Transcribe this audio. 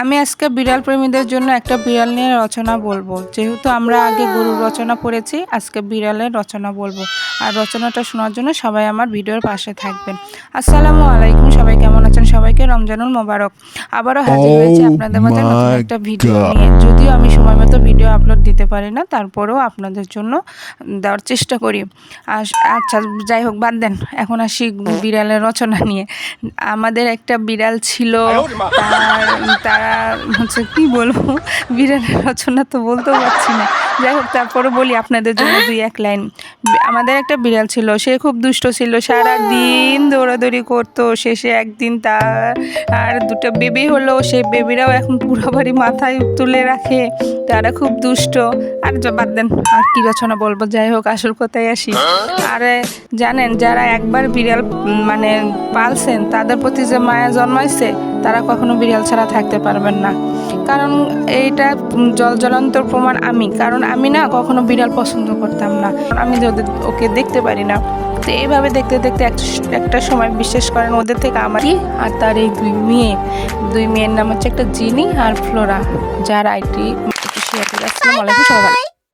আমি আজকে বিড়াল প্রেমীদের জন্য একটা বিড়াল নিয়ে রচনা বলবো। যেহেতু আমরা আগে গরুর রচনা পড়েছি, আজকে বিড়ালের রচনা বলবো। আর রচনাটা শোনার জন্য সবাই আমার ভিডিওর পাশে থাকবেন। আসসালামু আলাইকুম, সবাই কেমন আছেন? সবাইকে রমজানুল মোবারক। আবারও হাজির হয়েছি আপনাদের মাঝে নতুন একটা ভিডিও নিয়ে। যদিও আমি সময় মতো ভিডিও আপলোড দিতে পারি না, তারপরেও আপনাদের জন্য দেওয়ার চেষ্টা করি। আচ্ছা, যাই হোক, বাদ দেন। এখন আসি বিড়ালের রচনা নিয়ে। আমাদের একটা বিড়াল ছিল, তারা হচ্ছে কি বলবো, বিড়ালের রচনা তো বলতেও পারছি না। যাই হোক, তারপরে বলি আপনাদের জন্য দুই এক লাইন। আমাদের একটা বিড়াল ছিল, সে খুব দুষ্ট ছিল, সারা দিন দৌড়াদৌড়ি করতো। শেষে একদিন তার দুটো বেবি হলো, সেই বেবিরাও এখন পুরো বাড়ি মাথায় তুলে রাখে। তারা খুব দুষ্ট। আর বাদ দেন, আর কি রচনা বলবো। যাই হোক, আসল কথায় আসি। আর জানেন, যারা একবার বিড়াল মানে পালছেন, তাদের প্রতি যে মায়া জন্মাইছে, তারা কখনো বিড়াল ছাড়া থাকতে পারবেন না। কারণ এইটা জ্বলন্তর প্রমাণ আমি। কারণ আমি না কখনো বিড়াল পছন্দ করতাম না, আমি যদি ওকে দেখতে পারি না। তো এইভাবে দেখতে দেখতে একটা সময়, বিশ্বাস করেন, ওদের থেকে আমার আর তার এই দুই মেয়ের নাম হচ্ছে একটা জিনি আর ফ্লোরা, যার আইটি শেয়ার করে। আসসালামু আলাইকুম সবাই।